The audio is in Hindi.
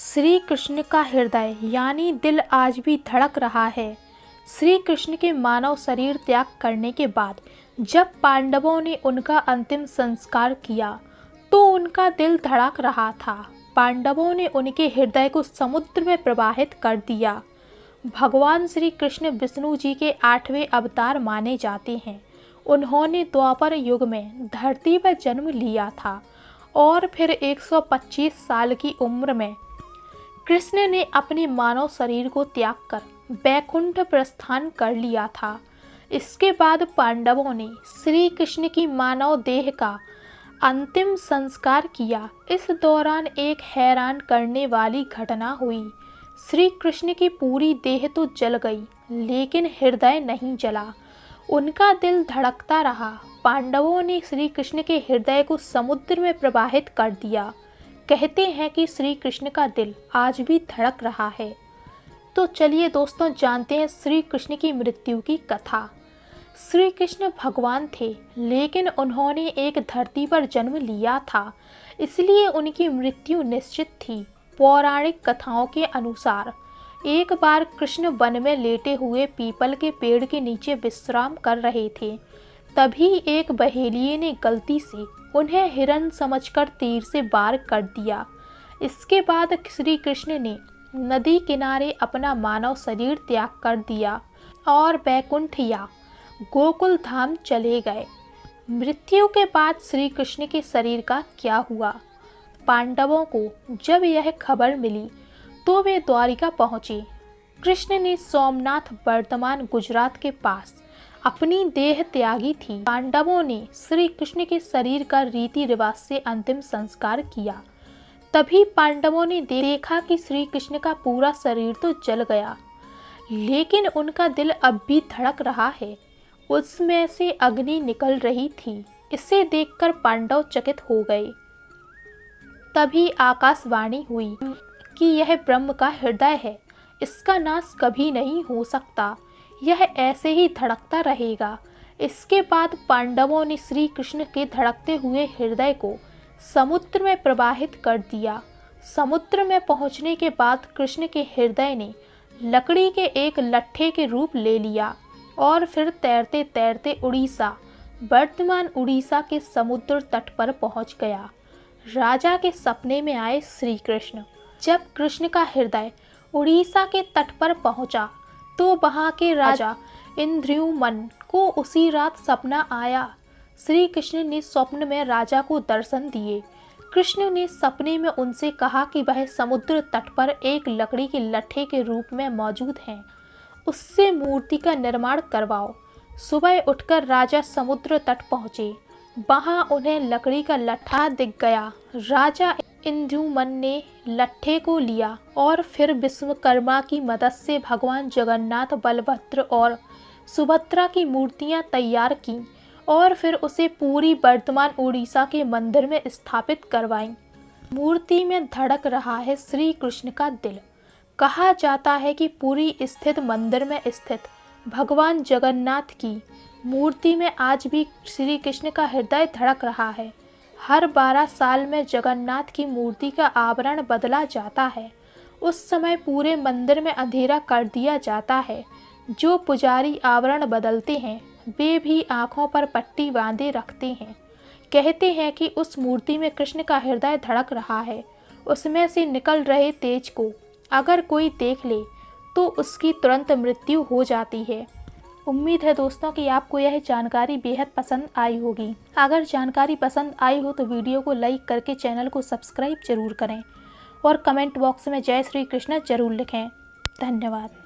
श्री कृष्ण का हृदय यानी दिल आज भी धड़क रहा है। श्री कृष्ण के मानव शरीर त्याग करने के बाद जब पांडवों ने उनका अंतिम संस्कार किया तो उनका दिल धड़क रहा था। पांडवों ने उनके हृदय को समुद्र में प्रवाहित कर दिया। भगवान श्री कृष्ण विष्णु जी के 8वें अवतार माने जाते हैं। उन्होंने द्वापर युग में धरती पर जन्म लिया था और फिर 125 साल की उम्र में कृष्ण ने अपने मानव शरीर को त्याग कर वैकुंठ प्रस्थान कर लिया था। इसके बाद पांडवों ने श्री कृष्ण की मानव देह का अंतिम संस्कार किया। इस दौरान एक हैरान करने वाली घटना हुई। श्री कृष्ण की पूरी देह तो जल गई लेकिन हृदय नहीं जला। उनका दिल धड़कता रहा। पांडवों ने श्री कृष्ण के हृदय को समुद्र में प्रवाहित कर दिया। कहते हैं कि श्री कृष्ण का दिल आज भी धड़क रहा है। तो चलिए दोस्तों जानते हैं श्री कृष्ण की मृत्यु की कथा। श्री कृष्ण भगवान थे लेकिन उन्होंने एक धरती पर जन्म लिया था, इसलिए उनकी मृत्यु निश्चित थी। पौराणिक कथाओं के अनुसार एक बार कृष्ण वन में लेटे हुए पीपल के पेड़ के नीचे विश्राम कर रहे थे। तभी एक बहेलिये ने गलती से उन्हें हिरन समझकर तीर से वार कर दिया। इसके बाद श्री कृष्ण ने नदी किनारे अपना मानव शरीर त्याग कर दिया और वैकुंठ या गोकुल धाम चले गए। मृत्यु के बाद श्री कृष्ण के शरीर का क्या हुआ? पांडवों को जब यह खबर मिली तो वे द्वारिका पहुंचे। कृष्ण ने सोमनाथ वर्तमान गुजरात के पास अपनी देह त्यागी थी। पांडवों ने श्री कृष्ण के शरीर का रीति रिवाज से अंतिम संस्कार किया। तभी पांडवों ने देखा कि श्री कृष्ण का पूरा शरीर तो जल गया लेकिन उनका दिल अब भी धड़क रहा है। उसमें से अग्नि निकल रही थी। इसे देखकर पांडव चकित हो गए। तभी आकाशवाणी हुई कि यह ब्रह्म का हृदय है, इसका नाश कभी नहीं हो सकता, यह ऐसे ही धड़कता रहेगा। इसके बाद पांडवों ने श्री कृष्ण के धड़कते हुए हृदय को समुद्र में प्रवाहित कर दिया। समुद्र में पहुंचने के बाद कृष्ण के हृदय ने लकड़ी के एक लट्ठे के रूप ले लिया और फिर तैरते तैरते उड़ीसा, वर्तमान उड़ीसा के समुद्र तट पर पहुंच गया। राजा के सपने में आए श्री कृष्ण। जब कृष्ण का हृदय उड़ीसा के तट पर पहुंचा तो वहां के राजा इंद्रुमन को उसी रात सपना आया। श्री कृष्ण ने स्वप्न में राजा को दर्शन दिए। कृष्ण ने सपने में उनसे कहा कि वह समुद्र तट पर एक लकड़ी के लट्ठे के रूप में मौजूद हैं, उससे मूर्ति का निर्माण करवाओ। सुबह उठकर राजा समुद्र तट पहुँचे। वहाँ उन्हें लकड़ी का लट्ठा दिख गया। राजा इंद्रुमन ने लट्ठे को लिया और फिर विश्वकर्मा की मदद से भगवान जगन्नाथ, बलभद्र और सुभद्रा की मूर्तियां तैयार की और फिर उसे पूरी वर्तमान उड़ीसा के मंदिर में स्थापित करवाई। मूर्ति में धड़क रहा है श्री कृष्ण का दिल। कहा जाता है कि पुरी स्थित मंदिर में स्थित भगवान जगन्नाथ की मूर्ति में आज भी श्री कृष्ण का हृदय धड़क रहा है। हर 12 साल में जगन्नाथ की मूर्ति का आवरण बदला जाता है। उस समय पूरे मंदिर में अंधेरा कर दिया जाता है। जो पुजारी आवरण बदलते हैं वे भी आंखों पर पट्टी बांधे रखते हैं। कहते हैं कि उस मूर्ति में कृष्ण का हृदय धड़क रहा है। उसमें से निकल रहे तेज को अगर कोई देख ले तो उसकी तुरंत मृत्यु हो जाती है। उम्मीद है दोस्तों कि आपको यह जानकारी बेहद पसंद आई होगी। अगर जानकारी पसंद आई हो तो वीडियो को लाइक करके चैनल को सब्सक्राइब जरूर करें और कमेंट बॉक्स में जय श्री कृष्ण जरूर लिखें। धन्यवाद।